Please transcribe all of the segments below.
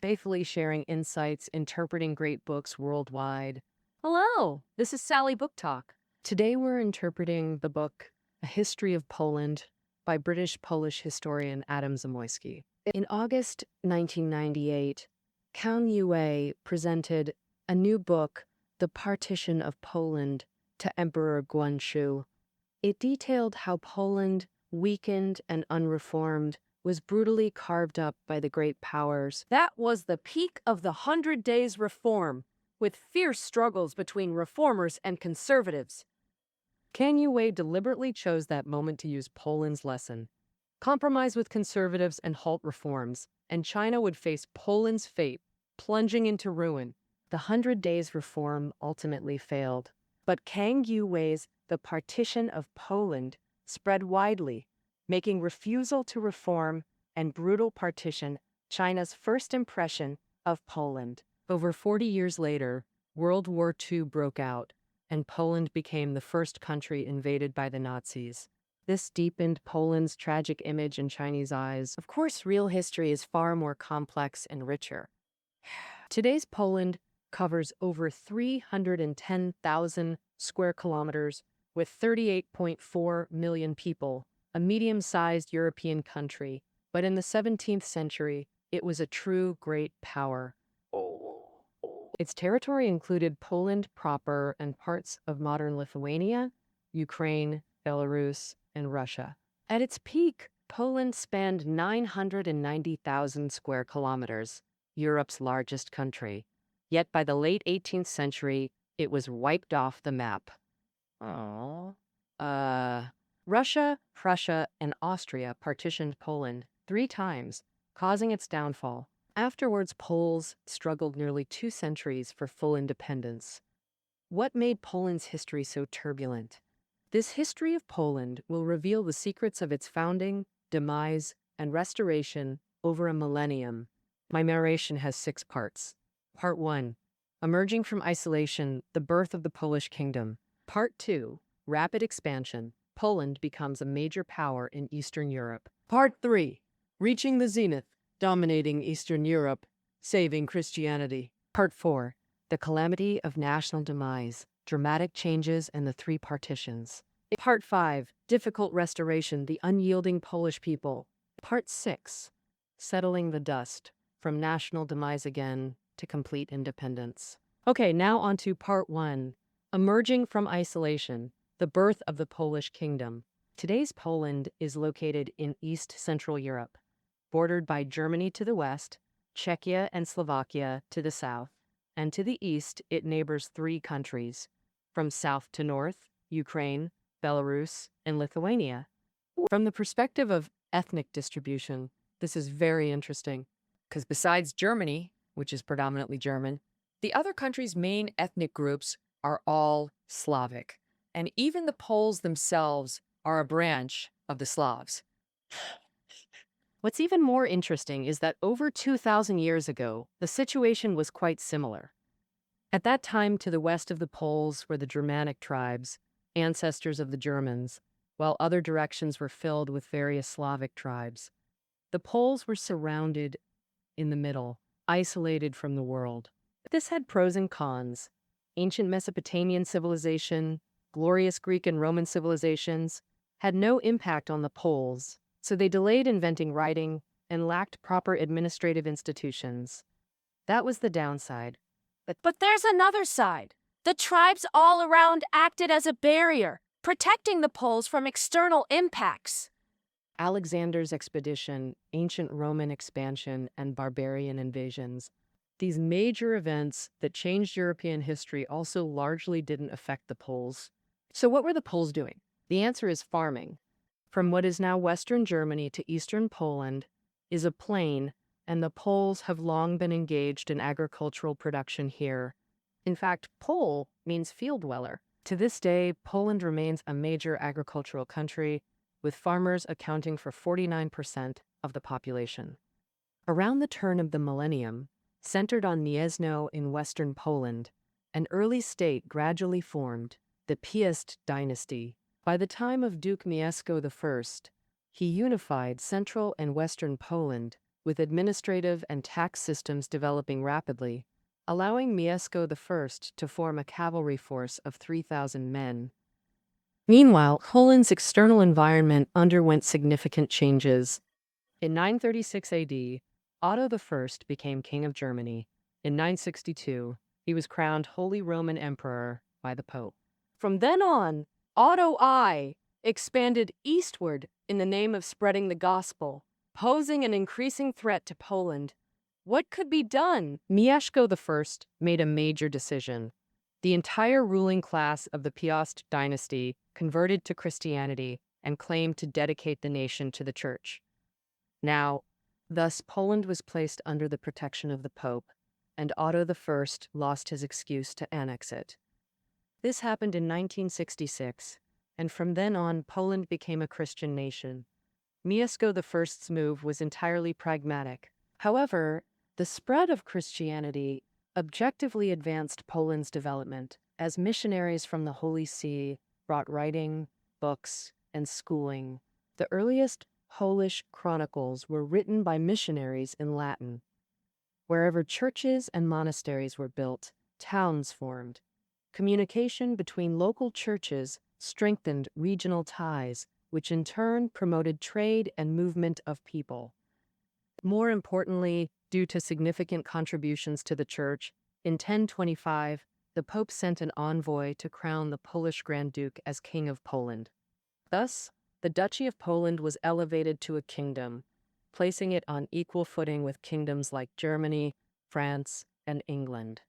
faithfully sharing insights, interpreting great books worldwide. Hello, this is Sally Book Talk. Today we're interpreting the book A History of Poland by British-Polish historian Adam Zamoyski. In August 1998, Kang Yue presented a new book, The Partition of Poland, to Emperor Guangxu. It detailed how Poland, weakened and unreformed, was brutally carved up by the great powers. That was the peak of the 100 Days Reform, with fierce struggles between reformers and conservatives. Kang Yue deliberately chose that moment to use Poland's lesson. Compromise with conservatives and halt reforms, and China would face Poland's fate, plunging into ruin. The 100 Days Reform ultimately failed, but Kang Yue's The Partition of Poland spread widely, making refusal to reform and brutal partition China's first impression of Poland. Over 40 years later, World War II broke out, and Poland became the first country invaded by the Nazis. This deepened Poland's tragic image in Chinese eyes. Of course, real history is far more complex and richer. Today's Poland covers over 310,000 square kilometers with 38.4 million people, a medium-sized European country, but in the 17th century, it was a true great power. Its territory included Poland proper and parts of modern Lithuania, Ukraine, Belarus, and Russia. At its peak, Poland spanned 990,000 square kilometers, Europe's largest country. Yet by the late 18th century, it was wiped off the map. Russia, Prussia, and Austria partitioned Poland 3 times, causing its downfall. Afterwards, Poles struggled nearly 2 centuries for full independence. What made Poland's history so turbulent? This history of Poland will reveal the secrets of its founding, demise, and restoration over a millennium. My narration has 6 parts. Part 1. Emerging from isolation, the birth of the Polish kingdom. Part 2. Rapid expansion. Poland becomes a major power in Eastern Europe. Part 3. Reaching the zenith, dominating Eastern Europe, saving Christianity. Part 4. The calamity of national demise, dramatic changes and the 3 partitions. Part 5. Difficult restoration, the unyielding Polish people. Part 6. Settling the dust, from national demise again to complete independence. Okay, now on to Part 1. Emerging from isolation, the birth of the Polish kingdom. Today's Poland is located in East Central Europe, bordered by Germany to the west, Czechia and Slovakia to the south, and to the east it neighbors 3 countries. From south to north, Ukraine, Belarus, and Lithuania. From the perspective of ethnic distribution, this is very interesting, because besides Germany, which is predominantly German, the other countries' main ethnic groups are all Slavic, and even the Poles themselves are a branch of the Slavs. What's even more interesting is that over 2,000 years ago, the situation was quite similar. At that time, to the west of the Poles were the Germanic tribes, ancestors of the Germans, while other directions were filled with various Slavic tribes. The Poles were surrounded in the middle, isolated from the world. This had pros and cons. Ancient Mesopotamian civilization, glorious Greek and Roman civilizations, had no impact on the Poles, so they delayed inventing writing and lacked proper administrative institutions. That was the downside. But there's another side. The tribes all around acted as a barrier, protecting the Poles from external impacts. Alexander's expedition, ancient Roman expansion, and barbarian invasions. These major events that changed European history also largely didn't affect the Poles. So what were the Poles doing? The answer is farming. From what is now Western Germany to Eastern Poland is a plain, and the Poles have long been engaged in agricultural production here. In fact, Pole means field dweller. To this day, Poland remains a major agricultural country, with farmers accounting for 49% of the population. Around the turn of the millennium, centered on Gniezno in western Poland, an early state gradually formed, the Piast dynasty. By the time of Duke Mieszko I, he unified central and western Poland with administrative and tax systems developing rapidly, allowing Mieszko I to form a cavalry force of 3,000 men. Meanwhile, Poland's external environment underwent significant changes. In 936 AD, Otto I became King of Germany. In 962, he was crowned Holy Roman Emperor by the Pope. From then on, Otto I expanded eastward in the name of spreading the gospel, posing an increasing threat to Poland. What could be done? Mieszko I made a major decision. The entire ruling class of the Piast dynasty converted to Christianity and claimed to dedicate the nation to the church. Now, thus Poland was placed under the protection of the Pope, and Otto I lost his excuse to annex it. This happened in 1966, and from then on Poland became a Christian nation. Mieszko I's move was entirely pragmatic. However, the spread of Christianity objectively advanced Poland's development, as missionaries from the Holy See brought writing, books, and schooling. The earliest Polish chronicles were written by missionaries in Latin. Wherever churches and monasteries were built, towns formed. Communication between local churches strengthened regional ties, which in turn promoted trade and movement of people. More importantly, due to significant contributions to the church, in 1025, the Pope sent an envoy to crown the Polish Grand Duke as King of Poland. Thus, the Duchy of Poland was elevated to a kingdom, placing it on equal footing with kingdoms like Germany, France, and England.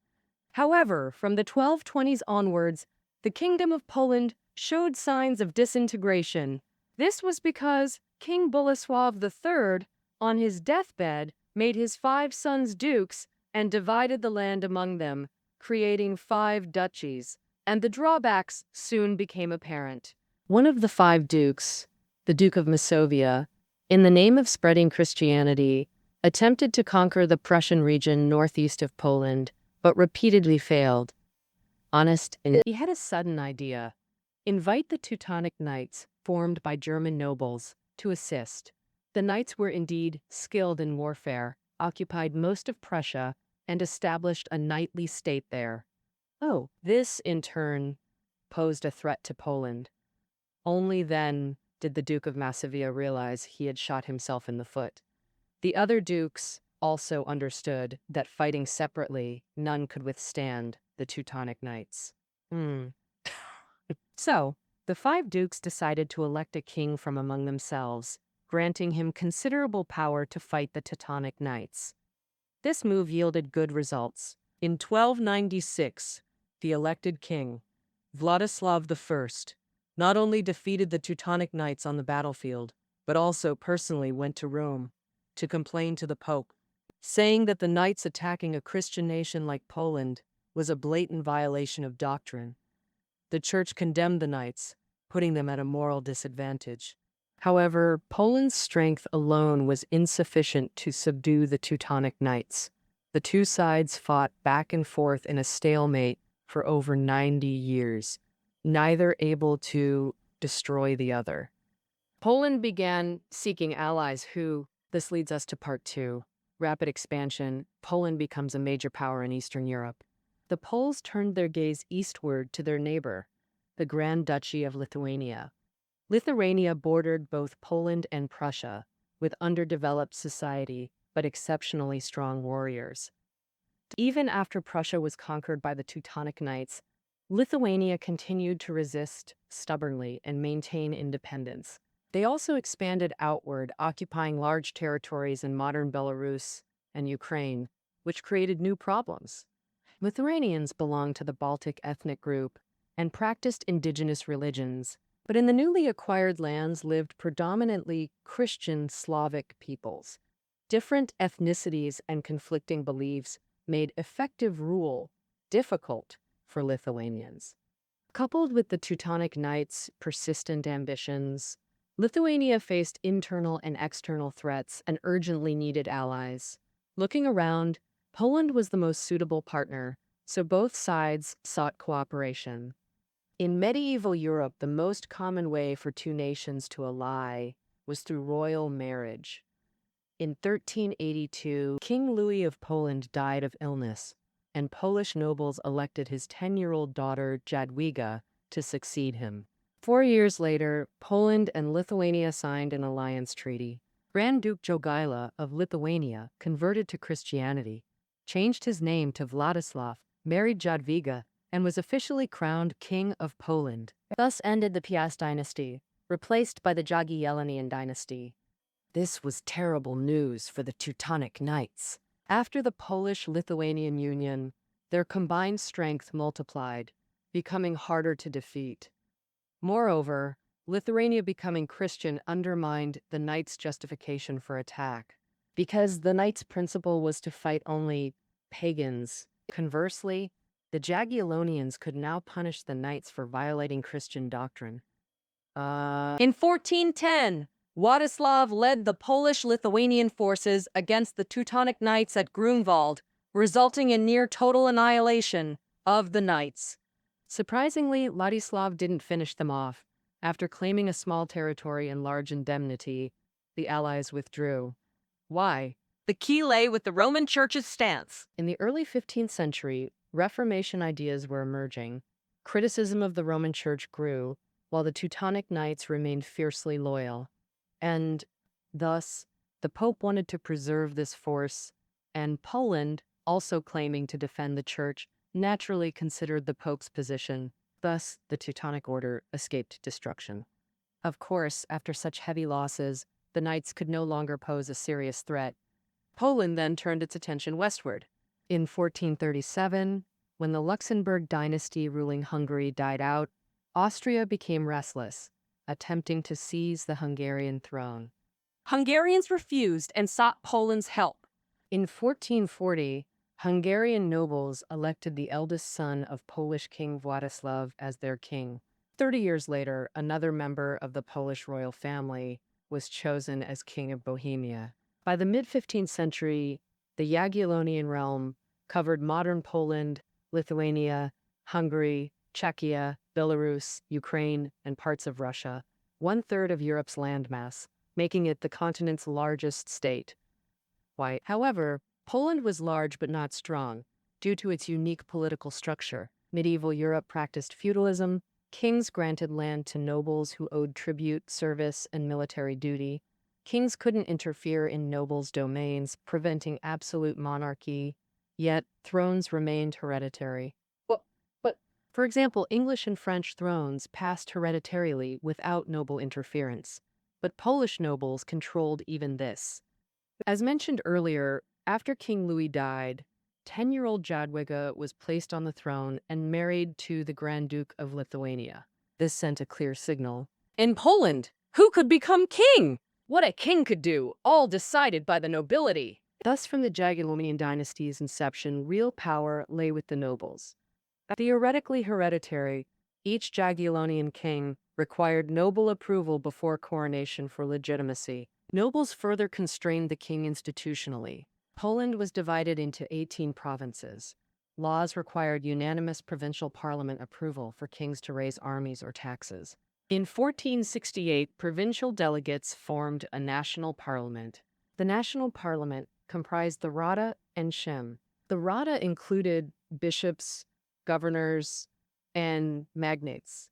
However, from the 1220s onwards, the Kingdom of Poland showed signs of disintegration. This was because King Bolesław III, on his deathbed, made his 5 sons dukes and divided the land among them, creating 5 duchies, and the drawbacks soon became apparent. One of the 5 dukes, the Duke of Masovia, in the name of spreading Christianity, attempted to conquer the Prussian region northeast of Poland, but repeatedly failed. He had a sudden idea: invite the Teutonic Knights, formed by German nobles, to assist. The knights were indeed skilled in warfare, occupied most of Prussia, and established a knightly state there. This, in turn, posed a threat to Poland. Only then did the Duke of Masovia realize he had shot himself in the foot. The other dukes also understood that fighting separately, none could withstand the Teutonic Knights. So, the 5 dukes decided to elect a king from among themselves, granting him considerable power to fight the Teutonic Knights. This move yielded good results. In 1296, the elected king, Vladislav I, not only defeated the Teutonic Knights on the battlefield, but also personally went to Rome to complain to the Pope, saying that the knights attacking a Christian nation like Poland was a blatant violation of doctrine. The church condemned the knights, putting them at a moral disadvantage. However, Poland's strength alone was insufficient to subdue the Teutonic Knights. The two sides fought back and forth in a stalemate for over 90 years, neither able to destroy the other. Poland began seeking allies this leads us to part 2. Rapid expansion. Poland becomes a major power in Eastern Europe. The Poles turned their gaze eastward to their neighbor, the Grand Duchy of Lithuania. Lithuania bordered both Poland and Prussia, with underdeveloped society but exceptionally strong warriors. Even after Prussia was conquered by the Teutonic Knights, Lithuania continued to resist stubbornly and maintain independence. They also expanded outward, occupying large territories in modern Belarus and Ukraine, which created new problems. Lithuanians belonged to the Baltic ethnic group and practiced indigenous religions, but in the newly acquired lands lived predominantly Christian Slavic peoples. Different ethnicities and conflicting beliefs made effective rule difficult for Lithuanians. Coupled with the Teutonic Knights' persistent ambitions, Lithuania faced internal and external threats and urgently needed allies. Looking around, Poland was the most suitable partner, so both sides sought cooperation. In medieval Europe, the most common way for two nations to ally was through royal marriage. In 1382, King Louis of Poland died of illness, and Polish nobles elected his 10-year-old daughter Jadwiga to succeed him. 4 years later, Poland and Lithuania signed an alliance treaty. Grand Duke Jogaila of Lithuania converted to Christianity, changed his name to Vladislav, married Jadwiga, and was officially crowned King of Poland. Thus ended the Piast dynasty, replaced by the Jagiellonian dynasty. This was terrible news for the Teutonic Knights. After the Polish-Lithuanian Union, their combined strength multiplied, becoming harder to defeat. Moreover, Lithuania becoming Christian undermined the Knights' justification for attack, because the Knights' principle was to fight only pagans. Conversely, the Jagiellonians could now punish the Knights for violating Christian doctrine. In 1410, Władysław led the Polish-Lithuanian forces against the Teutonic Knights at Grunwald, resulting in near-total annihilation of the Knights. Surprisingly, Władysław didn't finish them off. After claiming a small territory and large indemnity, the Allies withdrew. Why? The key lay with the Roman Church's stance. In the early 15th century, Reformation ideas were emerging. Criticism of the Roman Church grew, while the Teutonic Knights remained fiercely loyal. And thus, the Pope wanted to preserve this force, and Poland, also claiming to defend the Church, naturally considered the Pope's position. Thus, the Teutonic Order escaped destruction. Of course, after such heavy losses, the Knights could no longer pose a serious threat. Poland then turned its attention westward. In 1437, when the Luxembourg dynasty ruling Hungary died out, Austria became restless, attempting to seize the Hungarian throne. Hungarians refused and sought Poland's help. In 1440, Hungarian nobles elected the eldest son of Polish King Władysław as their king. 30 years later, another member of the Polish royal family was chosen as King of Bohemia. By the mid-15th century, the Jagiellonian realm covered modern Poland, Lithuania, Hungary, Czechia, Belarus, Ukraine, and parts of Russia, 1/3 of Europe's landmass, making it the continent's largest state. However, Poland was large but not strong, due to its unique political structure. Medieval Europe practiced feudalism. Kings granted land to nobles who owed tribute, service, and military duty. Kings couldn't interfere in nobles' domains, preventing absolute monarchy, yet thrones remained hereditary. For example, English and French thrones passed hereditarily without noble interference, but Polish nobles controlled even this. As mentioned earlier, after King Louis died, 10-year-old Jadwiga was placed on the throne and married to the Grand Duke of Lithuania. This sent a clear signal. In Poland, who could become king? What a king could do, all decided by the nobility. Thus, from the Jagiellonian dynasty's inception, real power lay with the nobles. Theoretically hereditary, each Jagiellonian king required noble approval before coronation for legitimacy. Nobles further constrained the king institutionally. Poland was divided into 18 provinces. Laws required unanimous provincial parliament approval for kings to raise armies or taxes. In 1468, provincial delegates formed a national parliament. The national parliament comprised the Rada and Sejm. The Rada included bishops, governors, and magnates,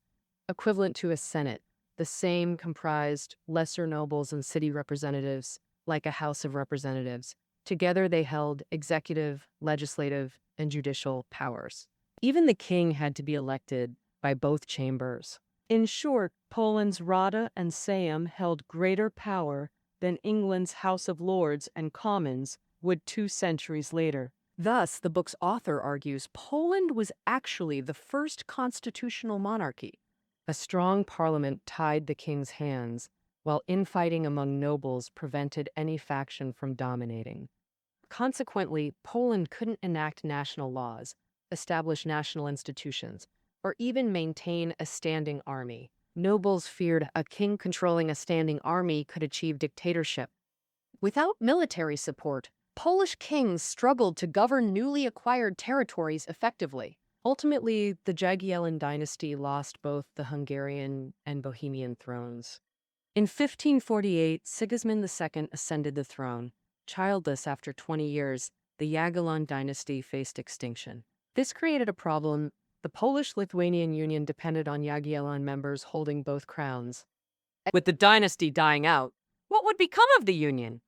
equivalent to a senate. The Sejm comprised lesser nobles and city representatives, like a House of Representatives. Together they held executive, legislative, and judicial powers. Even the king had to be elected by both chambers. In short, Poland's Rada and Sejm held greater power than England's House of Lords and Commons would 2 centuries later. Thus, the book's author argues Poland was actually the first constitutional monarchy. A strong parliament tied the king's hands, while infighting among nobles prevented any faction from dominating. Consequently, Poland couldn't enact national laws, establish national institutions, or even maintain a standing army. Nobles feared a king controlling a standing army could achieve dictatorship. Without military support, Polish kings struggled to govern newly acquired territories effectively. Ultimately, the Jagiellon dynasty lost both the Hungarian and Bohemian thrones. In 1548, Sigismund II ascended the throne. Childless after 20 years, the Jagiellon dynasty faced extinction. This created a problem. The Polish-Lithuanian Union depended on Jagiellon members holding both crowns. With the dynasty dying out, what would become of the union?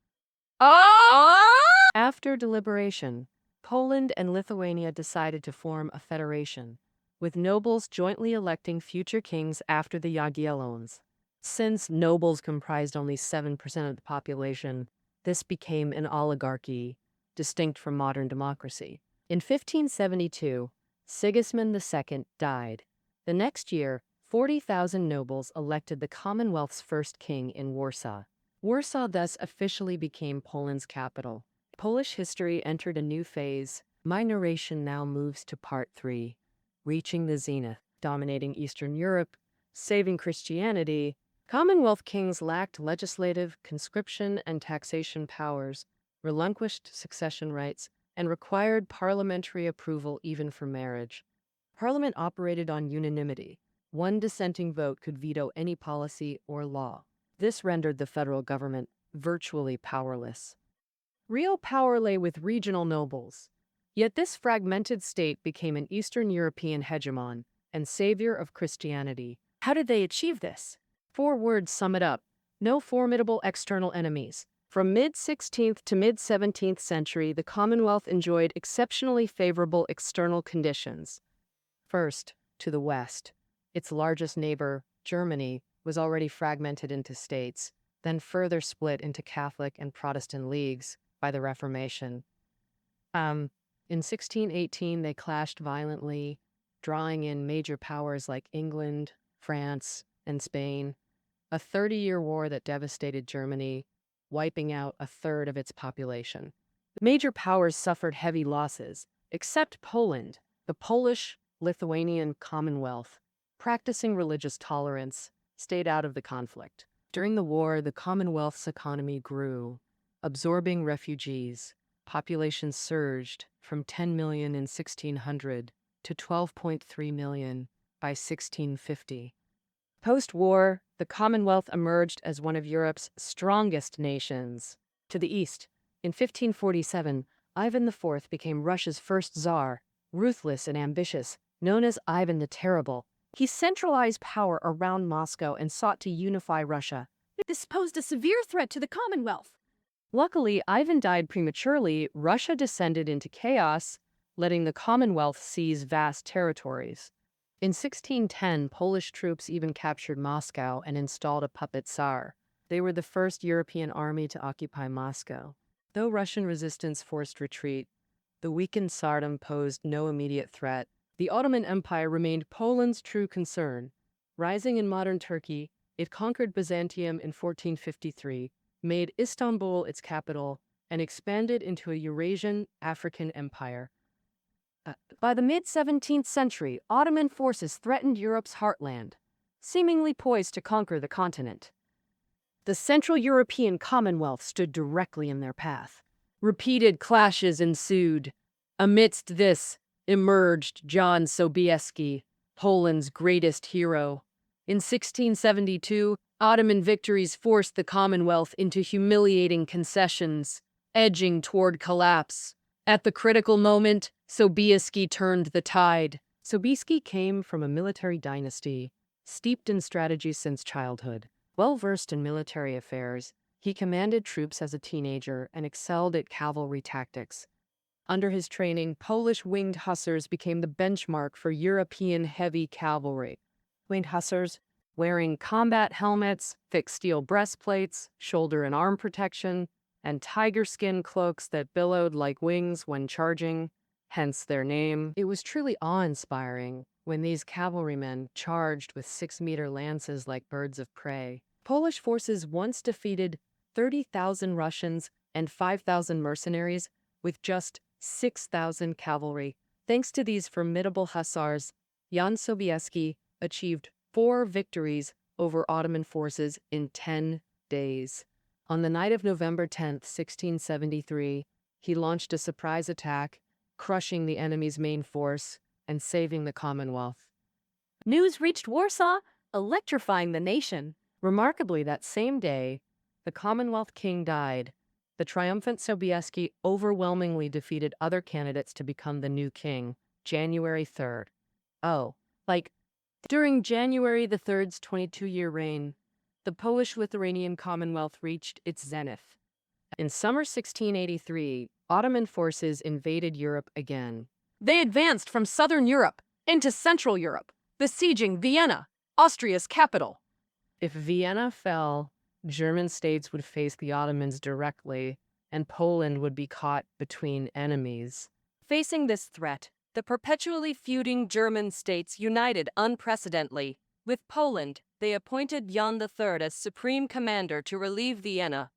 After deliberation, Poland and Lithuania decided to form a federation, with nobles jointly electing future kings after the Jagiellons. Since nobles comprised only 7% of the population, this became an oligarchy, distinct from modern democracy. In 1572, Sigismund II died. The next year, 40,000 nobles elected the Commonwealth's first king in Warsaw. Warsaw thus officially became Poland's capital. Polish history entered a new phase. My narration now moves to part 3, reaching the zenith, dominating Eastern Europe, saving Christianity. Commonwealth kings lacked legislative, conscription, and taxation powers, relinquished succession rights, and required parliamentary approval even for marriage. Parliament operated on unanimity. One dissenting vote could veto any policy or law. This rendered the federal government virtually powerless. Real power lay with regional nobles. Yet this fragmented state became an Eastern European hegemon and savior of Christianity. How did they achieve this? 4 words sum it up. No formidable external enemies. From mid-16th to mid-17th century, the Commonwealth enjoyed exceptionally favorable external conditions. First, to the west. Its largest neighbor, Germany, was already fragmented into states, then further split into Catholic and Protestant leagues by the Reformation. In 1618, they clashed violently, drawing in major powers like England, France, and Spain. A 30-year war that devastated Germany, wiping out a third of its population. Major powers suffered heavy losses, except Poland, the Polish-Lithuanian Commonwealth, practicing religious tolerance, stayed out of the conflict. During the war, the Commonwealth's economy grew, absorbing refugees. Population surged from 10 million in 1600 to 12.3 million by 1650. Post-war, the Commonwealth emerged as one of Europe's strongest nations. To the east, in 1547, Ivan IV became Russia's first Tsar, ruthless and ambitious, known as Ivan the Terrible. He centralized power around Moscow and sought to unify Russia. This posed a severe threat to the Commonwealth. Luckily, Ivan died prematurely. Russia descended into chaos, letting the Commonwealth seize vast territories. In 1610, Polish troops even captured Moscow and installed a puppet Tsar. They were the first European army to occupy Moscow. Though Russian resistance forced retreat, the weakened Tsardom posed no immediate threat. The Ottoman Empire remained Poland's true concern. Rising in modern Turkey, it conquered Byzantium in 1453, made Istanbul its capital, and expanded into a Eurasian African empire. By the mid-17th century, Ottoman forces threatened Europe's heartland, seemingly poised to conquer the continent. The Central European Commonwealth stood directly in their path. Repeated clashes ensued. Amidst this emerged John Sobieski, Poland's greatest hero. In 1672, Ottoman victories forced the Commonwealth into humiliating concessions, edging toward collapse. At the critical moment, Sobieski turned the tide. Sobieski came from a military dynasty, steeped in strategy since childhood. Well-versed in military affairs, he commanded troops as a teenager and excelled at cavalry tactics. Under his training, Polish winged hussars became the benchmark for European heavy cavalry. Winged hussars, wearing combat helmets, thick steel breastplates, shoulder and arm protection, and tiger skin cloaks that billowed like wings when charging, hence their name. It was truly awe-inspiring when these cavalrymen charged with 6-meter lances like birds of prey. Polish forces once defeated 30,000 Russians and 5,000 mercenaries with just 6,000 cavalry. Thanks to these formidable hussars, Jan Sobieski achieved 4 victories over Ottoman forces in 10 days. On the night of November 10, 1673, he launched a surprise attack, crushing the enemy's main force and saving the Commonwealth. News reached Warsaw, electrifying the nation. Remarkably, that same day, the Commonwealth king died. The triumphant Sobieski overwhelmingly defeated other candidates to become the new king, January 3rd. Oh, like, during January the 3rd's 22-year reign, the Polish-Lithuanian Commonwealth reached its zenith. In summer 1683, Ottoman forces invaded Europe again. They advanced from southern Europe into Central Europe, besieging Vienna, Austria's capital. If Vienna fell, German states would face the Ottomans directly, and Poland would be caught between enemies. Facing this threat, the perpetually feuding German states united unprecedentedly. With Poland, they appointed Jan III as supreme commander to relieve Vienna.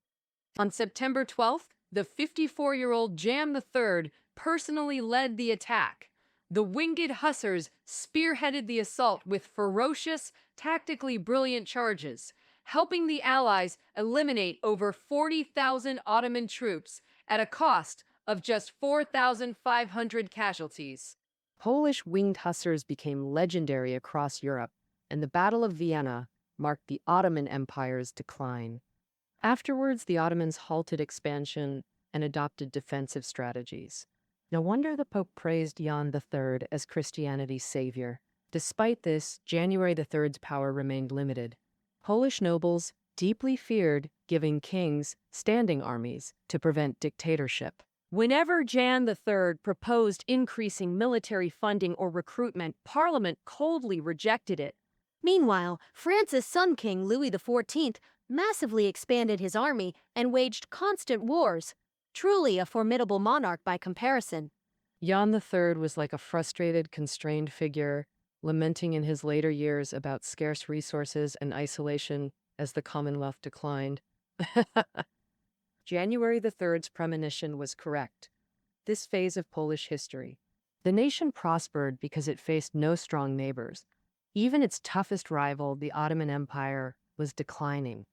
On September 12th, the 54-year-old Jan III personally led the attack. The winged hussars spearheaded the assault with ferocious, tactically brilliant charges, helping the Allies eliminate over 40,000 Ottoman troops at a cost of just 4,500 casualties. Polish winged hussars became legendary across Europe, and the Battle of Vienna marked the Ottoman Empire's decline. Afterwards, the Ottomans halted expansion and adopted defensive strategies. No wonder the Pope praised Jan III as Christianity's savior. Despite this, January III's power remained limited. Polish nobles deeply feared giving kings standing armies to prevent dictatorship. Whenever Jan III proposed increasing military funding or recruitment, Parliament coldly rejected it. Meanwhile, France's son king Louis XIV massively expanded his army and waged constant wars. Truly a formidable monarch by comparison. Jan III was like a frustrated, constrained figure, lamenting in his later years about scarce resources and isolation as the Commonwealth declined. January III's premonition was correct. This phase of Polish history. The nation prospered because it faced no strong neighbors. Even its toughest rival, the Ottoman Empire, was declining.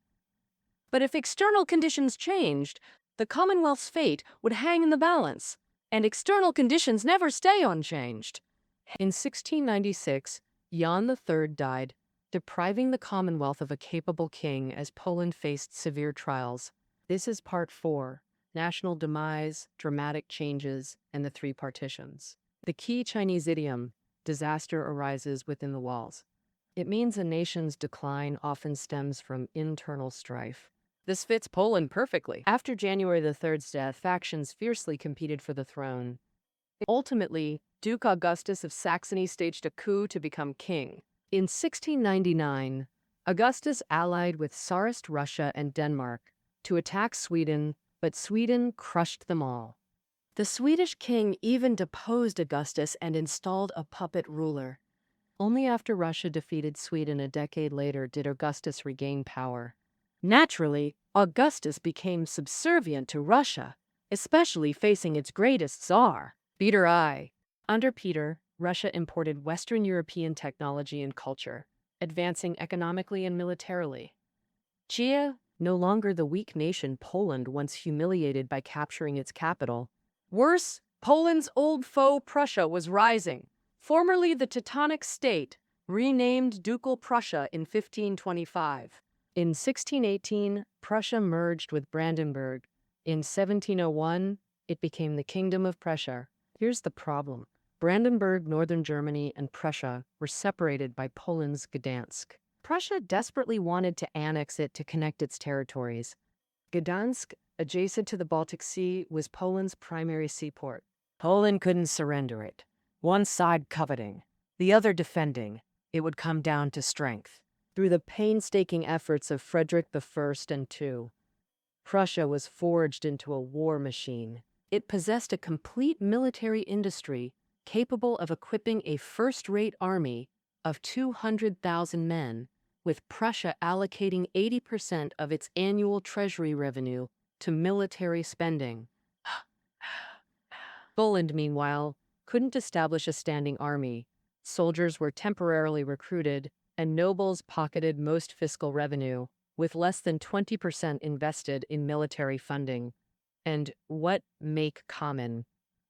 But if external conditions changed, the Commonwealth's fate would hang in the balance, and external conditions never stay unchanged. In 1696, Jan III died, depriving the Commonwealth of a capable king as Poland faced severe trials. This is part 4, national demise, dramatic changes, and the 3 partitions. The key Chinese idiom, disaster arises within the walls. It means a nation's decline often stems from internal strife. This fits Poland perfectly. After January III's death, factions fiercely competed for the throne. Ultimately, Duke Augustus of Saxony staged a coup to become king. In 1699, Augustus allied with Tsarist Russia and Denmark to attack Sweden, but Sweden crushed them all. The Swedish king even deposed Augustus and installed a puppet ruler. Only after Russia defeated Sweden a decade later did Augustus regain power. Naturally, Augustus became subservient to Russia, especially facing its greatest czar, Peter I. Under Peter, Russia imported Western European technology and culture, advancing economically and militarily. Chia, no longer the weak nation Poland once humiliated by capturing its capital. Worse, Poland's old foe Prussia was rising. Formerly the Teutonic state, renamed Ducal Prussia in 1525. In 1618, Prussia merged with Brandenburg. In 1701, it became the Kingdom of Prussia. Here's the problem. Brandenburg, northern Germany, and Prussia were separated by Poland's Gdansk. Prussia desperately wanted to annex it to connect its territories. Gdansk, adjacent to the Baltic Sea, was Poland's primary seaport. Poland couldn't surrender it. One side coveting, the other defending. It would come down to strength. Through the painstaking efforts of Frederick I and II, Prussia was forged into a war machine. It possessed a complete military industry capable of equipping a first-rate army of 200,000 men, with Prussia allocating 80% of its annual treasury revenue to military spending. Poland, meanwhile, couldn't establish a standing army. Soldiers were temporarily recruited, and nobles pocketed most fiscal revenue, with less than 20% invested in military funding. And what make common?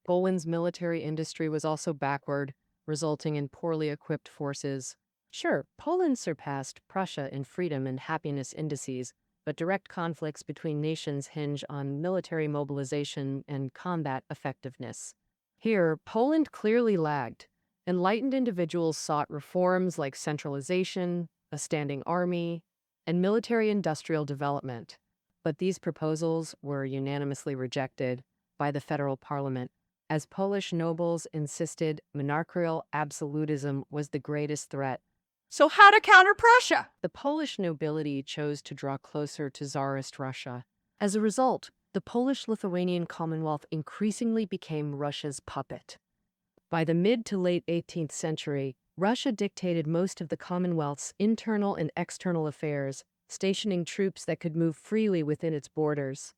Poland's military industry was also backward, resulting in poorly equipped forces. Sure, Poland surpassed Prussia in freedom and happiness indices, but direct conflicts between nations hinge on military mobilization and combat effectiveness. Here, Poland clearly lagged. Enlightened individuals sought reforms like centralization, a standing army, and military industrial development. But these proposals were unanimously rejected by the federal parliament, as Polish nobles insisted monarchical absolutism was the greatest threat. So, how to counter Prussia? The Polish nobility chose to draw closer to Tsarist Russia. As a result, the Polish-Lithuanian Commonwealth increasingly became Russia's puppet. By the mid to late 18th century, Russia dictated most of the Commonwealth's internal and external affairs, stationing troops that could move freely within its borders.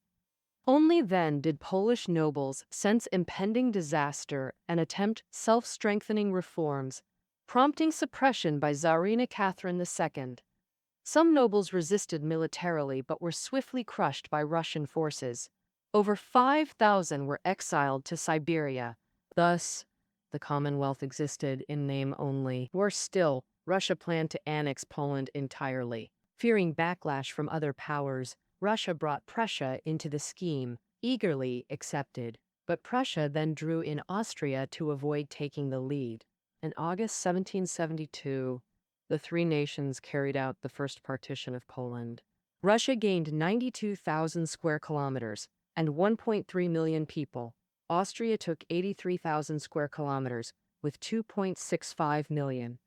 Only then did Polish nobles sense impending disaster and attempt self-strengthening reforms, prompting suppression by Tsarina Catherine II. Some nobles resisted militarily but were swiftly crushed by Russian forces. Over 5,000 were exiled to Siberia. Thus, the Commonwealth existed in name only. Worse still, Russia planned to annex Poland entirely. Fearing backlash from other powers, Russia brought Prussia into the scheme, eagerly accepted. But Prussia then drew in Austria to avoid taking the lead. In August 1772, the three nations carried out the first partition of Poland. Russia gained 92,000 square kilometers and 1.3 million people. Austria took 83,000 square kilometers with 2.65 million.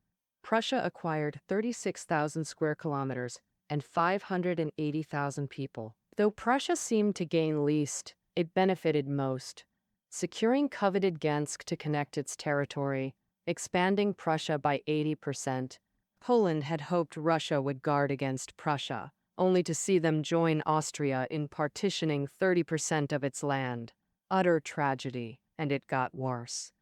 Prussia acquired 36,000 square kilometers and 580,000 people. Though Prussia seemed to gain least, it benefited most, securing coveted Gansk to connect its territory, expanding Prussia by 80%. Poland had hoped Russia would guard against Prussia, only to see them join Austria in partitioning 30% of its land. Utter tragedy, and it got worse.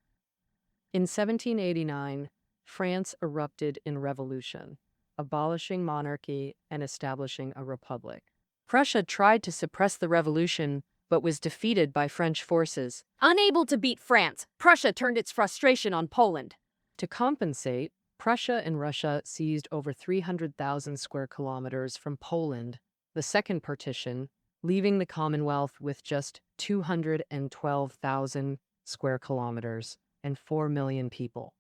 In 1789, France erupted in revolution, abolishing monarchy and establishing a republic. Prussia tried to suppress the revolution, but was defeated by French forces. Unable to beat France, Prussia turned its frustration on Poland. To compensate, Prussia and Russia seized over 300,000 square kilometers from Poland, the second partition, leaving the Commonwealth with just 212,000 square kilometers and 4 million people.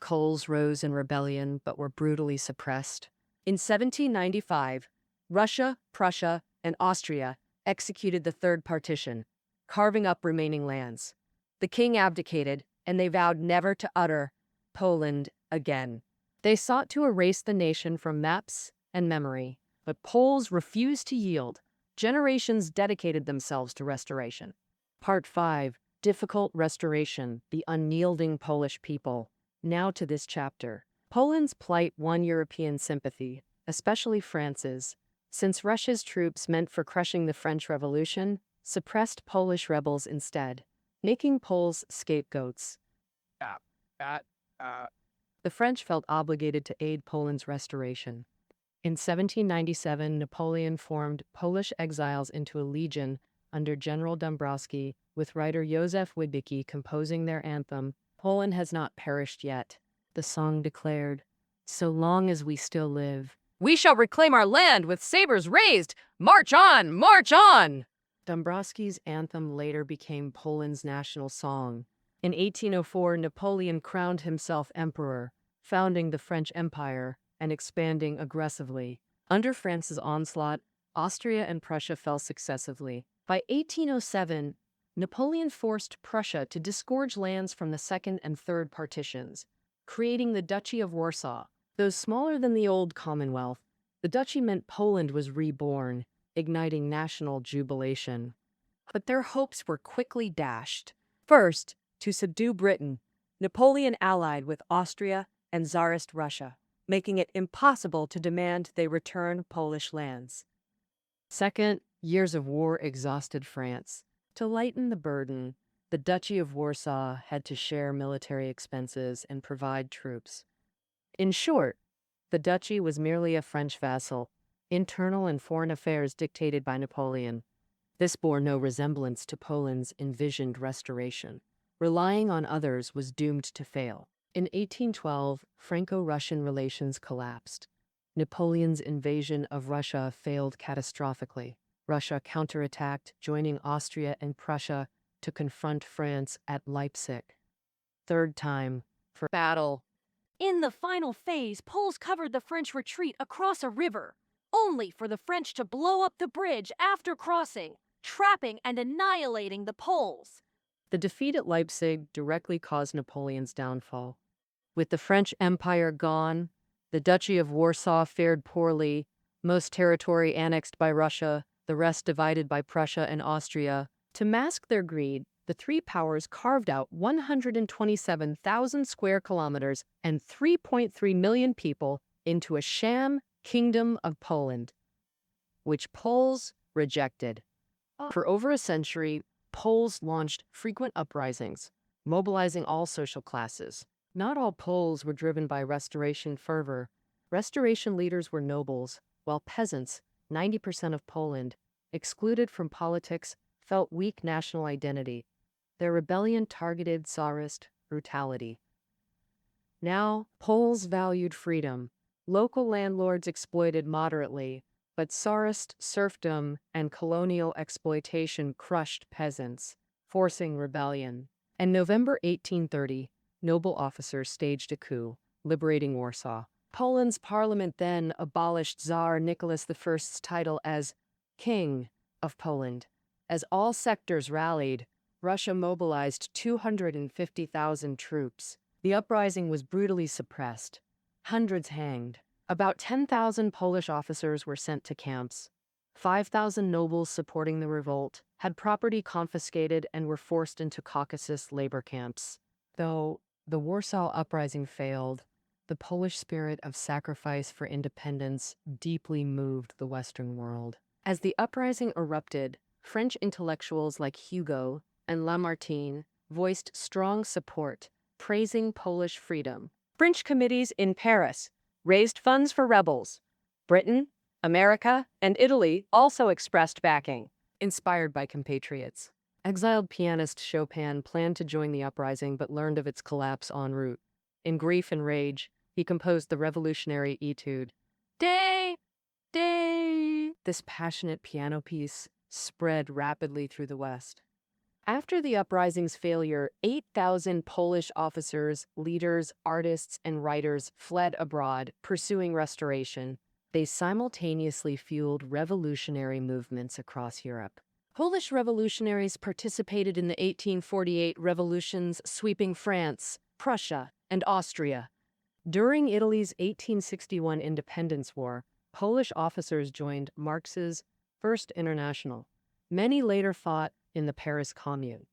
Coals rose in rebellion but were brutally suppressed. In 1795, Russia, Prussia, and Austria executed the third partition, carving up remaining lands. The king abdicated, and they vowed never to utter Poland again. They sought to erase the nation from maps and memory, but Poles refused to yield. Generations dedicated themselves to restoration. Part 5. Difficult Restoration, the Unyielding Polish People. Now to this chapter. Poland's plight won European sympathy, especially France's, since Russia's troops meant for crushing the French Revolution, suppressed Polish rebels instead, making Poles scapegoats. The French felt obligated to aid Poland's restoration. In 1797, Napoleon formed Polish exiles into a legion under General Dąbrowski, with writer Józef Wybicki composing their anthem, "Poland has not perished yet." The song declared, "So long as we still live, We shall reclaim our land with sabers raised. March on, march on!" Dąbrowski's anthem later became Poland's national song. In 1804, Napoleon crowned himself emperor, founding the French Empire and expanding aggressively. Under France's onslaught, Austria and Prussia fell successively. By 1807, Napoleon forced Prussia to disgorge lands from the second and third partitions, creating the Duchy of Warsaw. Though smaller than the old Commonwealth, the duchy meant Poland was reborn, igniting national jubilation. But their hopes were quickly dashed. First, to subdue Britain, Napoleon allied with Austria and Tsarist Russia, making it impossible to demand they return Polish lands. Second, years of war exhausted France. To lighten the burden, the Duchy of Warsaw had to share military expenses and provide troops. In short, the duchy was merely a French vassal, internal and foreign affairs dictated by Napoleon. This bore no resemblance to Poland's envisioned restoration. Relying on others was doomed to fail. In 1812, Franco-Russian relations collapsed. Napoleon's invasion of Russia failed catastrophically. Russia counterattacked, joining Austria and Prussia to confront France at Leipzig. Third time for battle. In the final phase, Poles covered the French retreat across a river, only for the French to blow up the bridge after crossing, trapping and annihilating the Poles. The defeat at Leipzig directly caused Napoleon's downfall. With the French Empire gone, the Duchy of Warsaw fared poorly, most territory annexed by Russia, the rest divided by Prussia and Austria. To mask their greed, the three powers carved out 127,000 square kilometers and 3.3 million people into a sham Kingdom of Poland, which Poles rejected. For over a century, Poles launched frequent uprisings, mobilizing all social classes. Not all Poles were driven by restoration fervor. Restoration leaders were nobles, while peasants, 90% of Poland, excluded from politics, felt weak national identity. Their rebellion targeted Tsarist brutality. Now, Poles valued freedom. Local landlords exploited moderately, but Tsarist serfdom and colonial exploitation crushed peasants, forcing rebellion. In November 1830, noble officers staged a coup, liberating Warsaw. Poland's parliament then abolished Tsar Nicholas I's title as King of Poland. As all sectors rallied, Russia mobilized 250,000 troops. The uprising was brutally suppressed. Hundreds hanged. About 10,000 Polish officers were sent to camps. 5,000 nobles supporting the revolt had property confiscated and were forced into Caucasus labor camps. Though the Warsaw Uprising failed, the Polish spirit of sacrifice for independence deeply moved the Western world. As the uprising erupted, French intellectuals like Hugo and Lamartine voiced strong support, praising Polish freedom. French committees in Paris raised funds for rebels. Britain, America, and Italy also expressed backing, inspired by compatriots. Exiled pianist Chopin planned to join the uprising but learned of its collapse en route. In grief and rage, he composed the revolutionary etude, Day, Day. This passionate piano piece spread rapidly through the West. After the uprising's failure, 8,000 Polish officers, leaders, artists, and writers fled abroad, pursuing restoration. They simultaneously fueled revolutionary movements across Europe. Polish revolutionaries participated in the 1848 revolutions sweeping France, Prussia, and Austria. During Italy's 1861 independence war, Polish officers joined Marx's First International. Many later fought in the Paris Commune.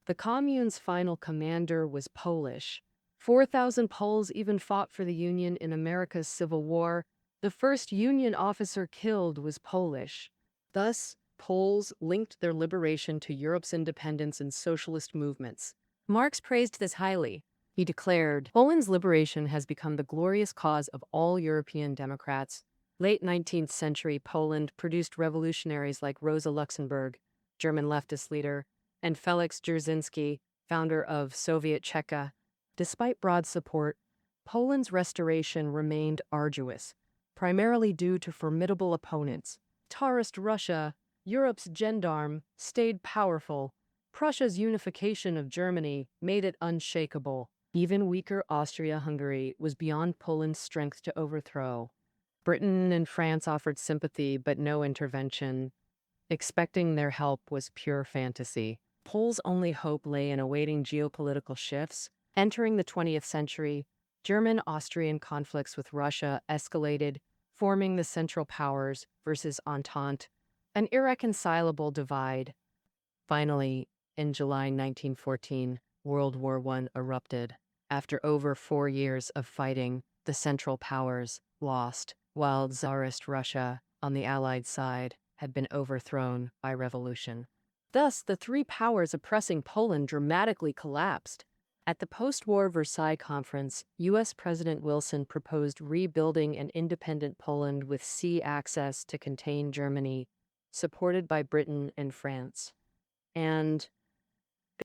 The Commune's final commander was Polish. 4,000 Poles even fought for the Union in America's Civil War. The first Union officer killed was Polish. Thus, Poles linked their liberation to Europe's independence and socialist movements. Marx praised this highly. He declared, Poland's liberation has become the glorious cause of all European democrats. Late 19th century Poland produced revolutionaries like Rosa Luxemburg, German leftist leader, and Felix Dzerzhinsky, founder of Soviet Czechia. Despite broad support, Poland's restoration remained arduous, primarily due to formidable opponents. Tsarist Russia, Europe's gendarme, stayed powerful. Prussia's unification of Germany made it unshakable. Even weaker Austria-Hungary was beyond Poland's strength to overthrow. Britain and France offered sympathy but no intervention. Expecting their help was pure fantasy. Poles' only hope lay in awaiting geopolitical shifts. Entering the 20th century, German-Austrian conflicts with Russia escalated, forming the Central Powers versus Entente, an irreconcilable divide. Finally, in July 1914, World War I erupted. After over 4 years of fighting, the Central Powers lost, while Tsarist Russia, on the Allied side, had been overthrown by revolution. Thus, the three powers oppressing Poland dramatically collapsed. At the post-war Versailles Conference, U.S. President Wilson proposed rebuilding an independent Poland with sea access to contain Germany, supported by Britain and France. And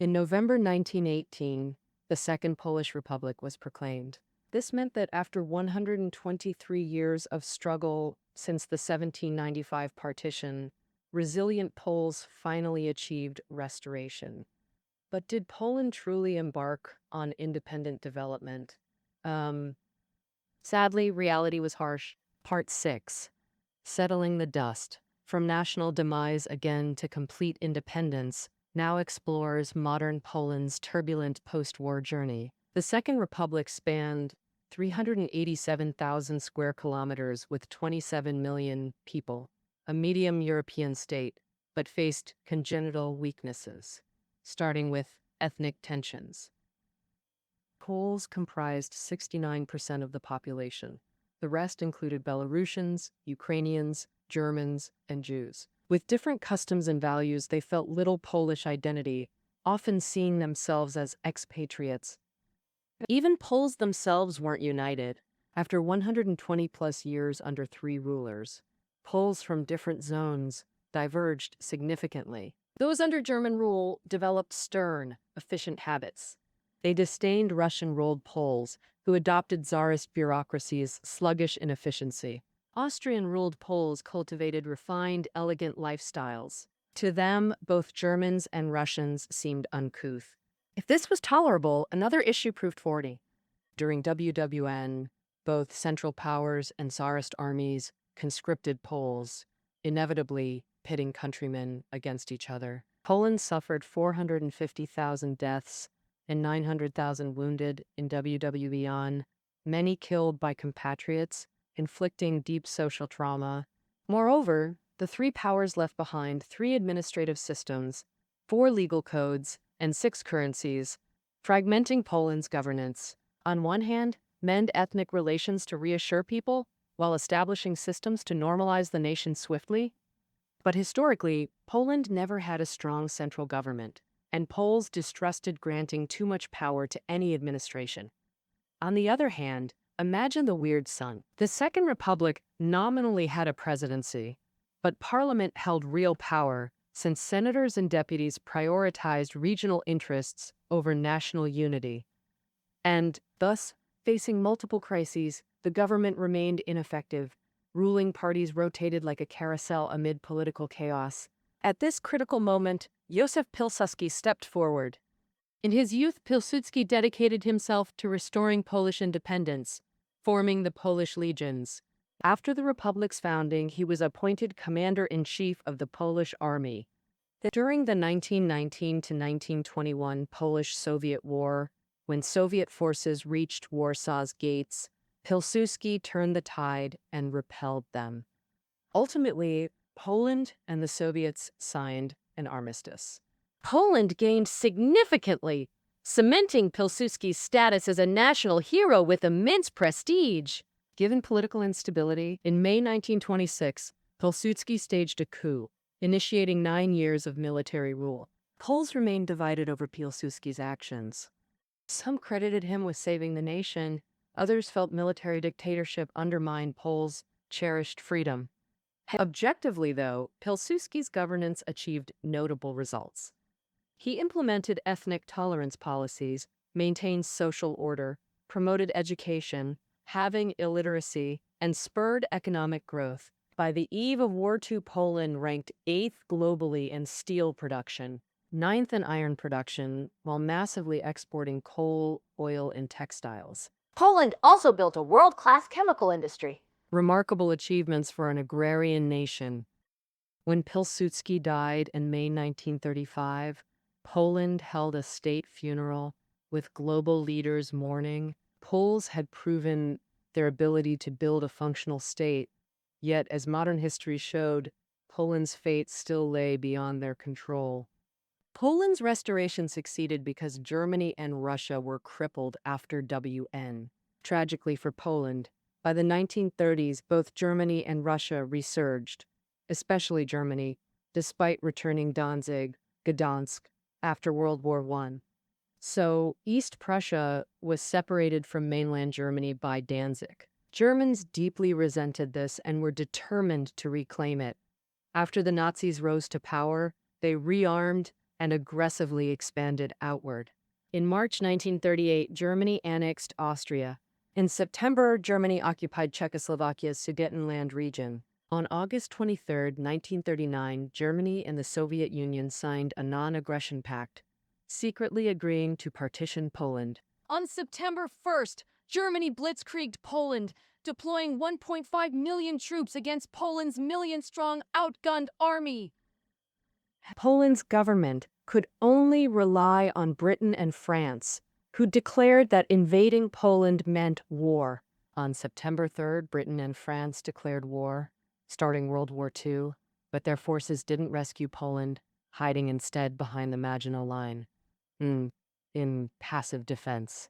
in November 1918, the Second Polish Republic was proclaimed. This meant that after 123 years of struggle since the 1795 partition, resilient Poles finally achieved restoration. But did Poland truly embark on independent development? Sadly, reality was harsh. Part 6. Settling the Dust. From national demise again to complete independence, now explores modern Poland's turbulent post-war journey. The Second Republic spanned 387,000 square kilometers with 27 million people, a medium European state, but faced congenital weaknesses, starting with ethnic tensions. Poles comprised 69% of the population. The rest included Belarusians, Ukrainians, Germans, and Jews. With different customs and values, they felt little Polish identity, often seeing themselves as expatriates. Even Poles themselves weren't united. After 120-plus years under 3 rulers, Poles from different zones diverged significantly. Those under German rule developed stern, efficient habits. They disdained Russian-ruled Poles, who adopted Tsarist bureaucracy's sluggish inefficiency. Austrian-ruled Poles cultivated refined, elegant lifestyles. To them, both Germans and Russians seemed uncouth. If this was tolerable, another issue proved thorny. During WWN, both Central Powers and Tsarist armies conscripted Poles, inevitably pitting countrymen against each other. Poland suffered 450,000 deaths and 900,000 wounded in WWN, many killed by compatriots, inflicting deep social trauma. Moreover, the 3 powers left behind 3 administrative systems, 4 legal codes, and 6 currencies, fragmenting Poland's governance. On one hand, mend ethnic relations to reassure people, while establishing systems to normalize the nation swiftly. But historically, Poland never had a strong central government, and Poles distrusted granting too much power to any administration. On the other hand, imagine the weird sun. The Second Republic nominally had a presidency, but parliament held real power since senators and deputies prioritized regional interests over national unity. And thus, facing multiple crises, the government remained ineffective. Ruling parties rotated like a carousel amid political chaos. At this critical moment, Józef Pilsudski stepped forward. In his youth, Pilsudski dedicated himself to restoring Polish independence, forming the Polish Legions. After the Republic's founding, he was appointed commander-in-chief of the Polish Army. During the 1919 to 1921 Polish-Soviet War, when Soviet forces reached Warsaw's gates, Pilsudski turned the tide and repelled them. Ultimately, Poland and the Soviets signed an armistice. Poland gained significantly, cementing Pilsudski's status as a national hero with immense prestige. Given political instability, in May 1926, Pilsudski staged a coup, initiating 9 years of military rule. Poles remained divided over Pilsudski's actions. Some credited him with saving the nation. Others felt military dictatorship undermined Poles' cherished freedom. Objectively, though, Pilsudski's governance achieved notable results. He implemented ethnic tolerance policies, maintained social order, promoted education, halving illiteracy, and spurred economic growth. By the eve of War II, Poland ranked 8th globally in steel production, 9th in iron production, while massively exporting coal, oil, and textiles. Poland also built a world-class chemical industry. Remarkable achievements for an agrarian nation. When Pilsudski died in May 1935, Poland held a state funeral with global leaders mourning. Poles had proven their ability to build a functional state, yet as modern history showed, Poland's fate still lay beyond their control. Poland's restoration succeeded because Germany and Russia were crippled after WN. Tragically for Poland, by the 1930s, both Germany and Russia resurged, especially Germany, despite returning Danzig, Gdansk, after World War I. So, East Prussia was separated from mainland Germany by Danzig. Germans deeply resented this and were determined to reclaim it. After the Nazis rose to power, they rearmed and aggressively expanded outward. In March 1938, Germany annexed Austria. In September, Germany occupied Czechoslovakia's Sudetenland region. On August 23, 1939, Germany and the Soviet Union signed a non-aggression pact, secretly agreeing to partition Poland. On September 1st, Germany blitzkrieged Poland, deploying 1.5 million troops against Poland's million-strong outgunned army. Poland's government could only rely on Britain and France, who declared that invading Poland meant war. On September 3rd, Britain and France declared war, starting World War II, but their forces didn't rescue Poland, hiding instead behind the Maginot Line, in passive defense.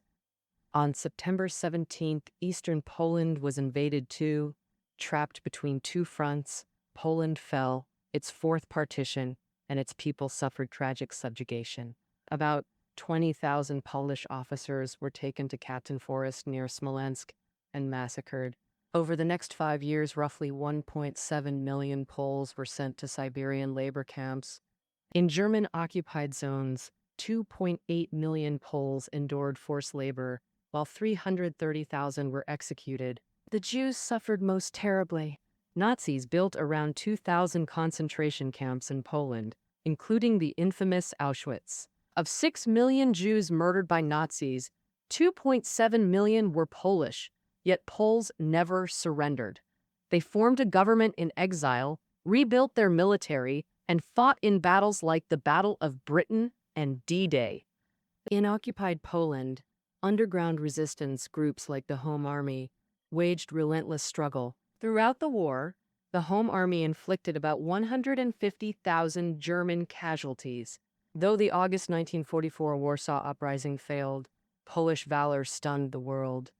On September 17th, eastern Poland was invaded too. Trapped between two fronts, Poland fell, its fourth partition, and its people suffered tragic subjugation. About 20,000 Polish officers were taken to Katyn Forest near Smolensk and massacred. Over the next 5 years, roughly 1.7 million Poles were sent to Siberian labor camps. In German-occupied zones, 2.8 million Poles endured forced labor, while 330,000 were executed. The Jews suffered most terribly. Nazis built around 2,000 concentration camps in Poland, including the infamous Auschwitz. Of 6 million Jews murdered by Nazis, 2.7 million were Polish, yet Poles never surrendered. They formed a government in exile, rebuilt their military, and fought in battles like the Battle of Britain and D-Day. In occupied Poland, underground resistance groups like the Home Army waged relentless struggle. Throughout the war, the Home Army inflicted about 150,000 German casualties. Though the August 1944 Warsaw Uprising failed, Polish valor stunned the world.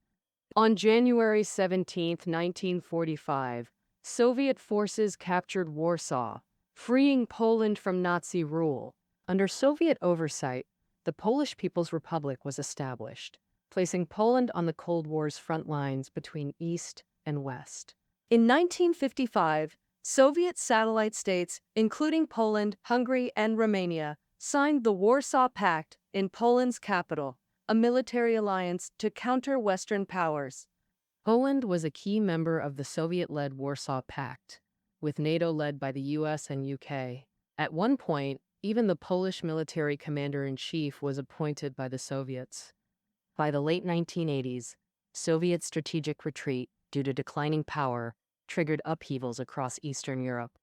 On January 17, 1945, Soviet forces captured Warsaw, freeing Poland from Nazi rule. Under Soviet oversight, the Polish People's Republic was established, placing Poland on the Cold War's front lines between East and West. In 1955, Soviet satellite states, including Poland, Hungary, and Romania, signed the Warsaw Pact in Poland's capital, a military alliance to counter Western powers. Poland was a key member of the Soviet-led Warsaw Pact, with NATO led by the US and UK. At one point, even the Polish military commander-in-chief was appointed by the Soviets. By the late 1980s, Soviet strategic retreat due to declining power triggered upheavals across Eastern Europe,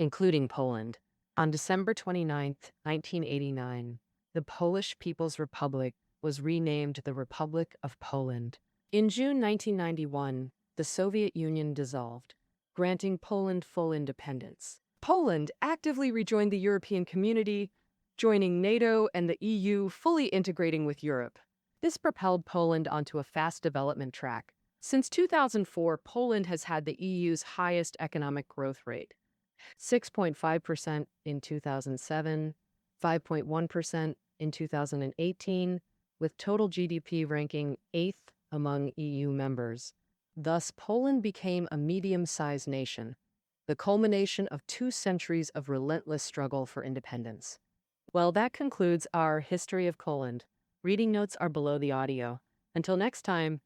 including Poland. On December 29, 1989, the Polish People's Republic was renamed the Republic of Poland. In June 1991, the Soviet Union dissolved, granting Poland full independence. Poland actively rejoined the European community, joining NATO and the EU, fully integrating with Europe. This propelled Poland onto a fast development track. Since 2004, Poland has had the EU's highest economic growth rate, 6.5% in 2007, 5.1% in 2018, with total GDP ranking 8th among EU members. Thus, Poland became a medium-sized nation, the culmination of 2 centuries of relentless struggle for independence. Well, that concludes our history of Poland. Reading notes are below the audio. Until next time,